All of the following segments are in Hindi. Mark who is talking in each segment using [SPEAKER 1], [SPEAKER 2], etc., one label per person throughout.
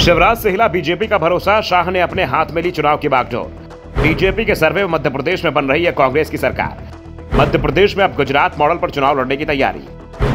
[SPEAKER 1] शिवराज से हिला बीजेपी का भरोसा, शाह ने अपने हाथ में ली चुनाव की बागडोर। बीजेपी के सर्वे में मध्य प्रदेश में बन रही है कांग्रेस की सरकार। मध्य प्रदेश में अब गुजरात मॉडल पर चुनाव लड़ने की तैयारी।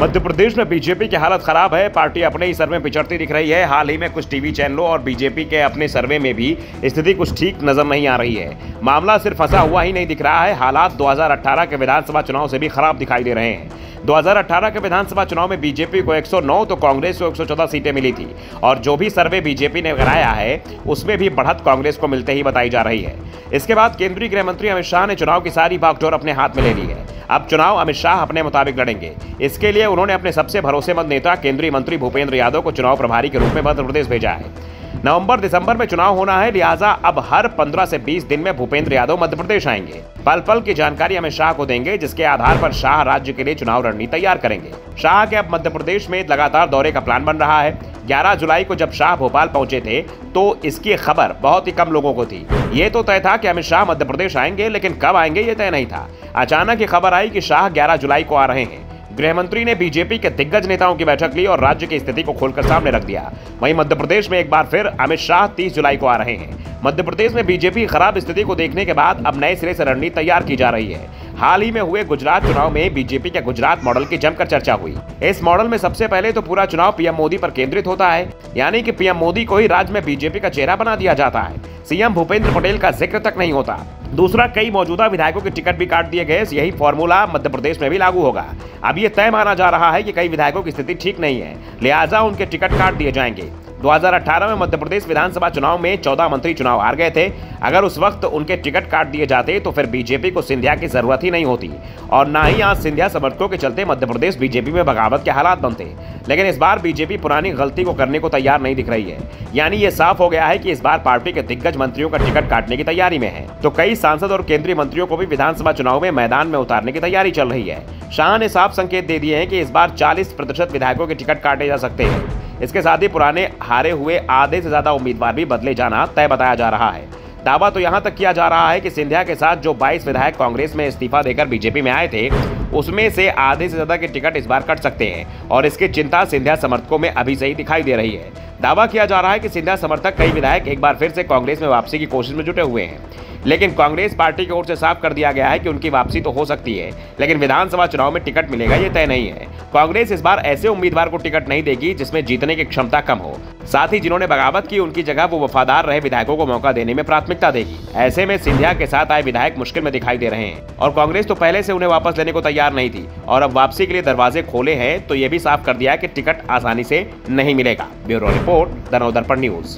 [SPEAKER 1] मध्य प्रदेश में बीजेपी की हालत खराब है। पार्टी अपने ही सर्वे में पिछड़ती दिख रही है। हाल ही में कुछ टीवी चैनलों और बीजेपी के अपने सर्वे में भी स्थिति कुछ ठीक नजर नहीं आ रही है। मामला सिर्फ फंसा हुआ ही नहीं दिख रहा है, हालात 2018 के विधानसभा चुनाव से भी खराब दिखाई दे रहे हैं। 2018 के विधानसभा चुनाव में बीजेपी को 109 तो कांग्रेस को 114 सीटें मिली थी और जो भी सर्वे बीजेपी ने कराया है उसमें भी बढ़त कांग्रेस को मिलते ही बताई जा रही है। इसके बाद केंद्रीय गृह मंत्री अमित शाह ने चुनाव की सारी भागडोर अपने हाथ में ले ली है। अब चुनाव अमित शाह अपने मुताबिक लड़ेंगे। इसके लिए उन्होंने अपने सबसे भरोसेमंद नेता केंद्रीय मंत्री भूपेंद्र यादव को चुनाव प्रभारी के रूप में मध्य प्रदेश भेजा है। नवंबर दिसंबर में चुनाव होना है, लिहाजा अब हर 15 से 20 दिन में भूपेंद्र यादव मध्य प्रदेश आएंगे। पल पल की जानकारी अमित शाह को देंगे, जिसके आधार पर शाह राज्य के लिए चुनाव रणनीति तैयार करेंगे। शाह के अब मध्य प्रदेश में लगातार दौरे का प्लान बन रहा है। 11 जुलाई को जब शाह भोपाल पहुंचे थे तो इसकी खबर बहुत ही कम लोगों को थी। ये तो तय था कि अमित शाह मध्य प्रदेश आएंगे, लेकिन कब आएंगे ये तय नहीं था। अचानक ये खबर आई कि शाह 11 जुलाई को आ रहे हैं। गृह मंत्री ने बीजेपी के दिग्गज नेताओं की बैठक ली और राज्य की स्थिति को खोलकर सामने रख दिया। वहीं मध्य प्रदेश में एक बार फिर अमित शाह 30 जुलाई को आ रहे हैं। मध्य प्रदेश में बीजेपी की खराब स्थिति को देखने के बाद अब नए सिरे से रणनीति तैयार की जा रही है। हाल ही में हुए गुजरात चुनाव में बीजेपी के गुजरात मॉडल की जमकर चर्चा हुई। इस मॉडल में सबसे पहले तो पूरा चुनाव पीएम मोदी पर केंद्रित होता है, यानी कि पीएम मोदी को ही राज्य में बीजेपी का चेहरा बना दिया जाता है। सीएम भूपेंद्र पटेल का जिक्र तक नहीं होता। दूसरा, कई मौजूदा विधायकों के टिकट भी काट दिए गए। यही फॉर्मूला मध्य प्रदेश में भी लागू होगा। अब ये तय माना जा रहा है कि कई विधायकों की स्थिति ठीक नहीं है, लिहाजा उनके टिकट काट दिए जाएंगे। 2018 में मध्य प्रदेश विधानसभा चुनाव में 14 मंत्री चुनाव हार गए थे। अगर उस वक्त उनके टिकट काट दिए जाते तो फिर बीजेपी को सिंधिया की जरूरत ही नहीं होती और ना ही आज सिंधिया समर्थकों के चलते मध्य प्रदेश बीजेपी में बगावत के हालात बनते। लेकिन इस बार बीजेपी पुरानी गलती को करने को तैयार नहीं दिख रही है, यानी ये साफ हो गया है कि इस बार पार्टी के दिग्गज मंत्रियों का टिकट काटने की तैयारी में है। तो कई सांसद और केंद्रीय मंत्रियों को भी विधानसभा चुनाव में मैदान में उतारने की तैयारी चल रही है। शाह ने साफ संकेत दे दिए हैं कि इस बार 40% विधायकों के टिकट काटे जा सकते हैं। इसके साथ ही पुराने हारे हुए आधे से ज्यादा उम्मीदवार भी बदले जाना तय बताया जा रहा है। दावा तो यहां तक किया जा रहा है कि सिंधिया के साथ जो 22 विधायक कांग्रेस में इस्तीफा देकर बीजेपी में आए थे, उसमें से आधे से ज्यादा के टिकट इस बार कट सकते हैं और इसकी चिंता सिंधिया समर्थकों में अभी से ही दिखाई दे रही है। दावा किया जा रहा है कि सिंधिया समर्थक कई विधायक एक बार फिर से कांग्रेस में वापसी की कोशिश में जुटे हुए हैं, लेकिन कांग्रेस पार्टी की ओर से साफ कर दिया गया है कि उनकी वापसी तो हो सकती है, लेकिन विधानसभा चुनाव में टिकट मिलेगा ये तय नहीं है। कांग्रेस इस बार ऐसे उम्मीदवार को टिकट नहीं देगी जिसमें जीतने की क्षमता कम हो। साथ ही जिन्होंने बगावत की उनकी जगह वो वफादार रहे विधायकों को मौका देने में प्राथमिकता देगी। ऐसे में सिंधिया के साथ आए विधायक मुश्किल में दिखाई दे रहे हैं और कांग्रेस तो पहले से उन्हें वापस लेने को तैयार नहीं थी और अब वापसी के लिए दरवाजे खोले हैं तो ये भी साफ कर दिया है कि टिकट आसानी से नहीं मिलेगा। Bureau report, the Navdarpan news.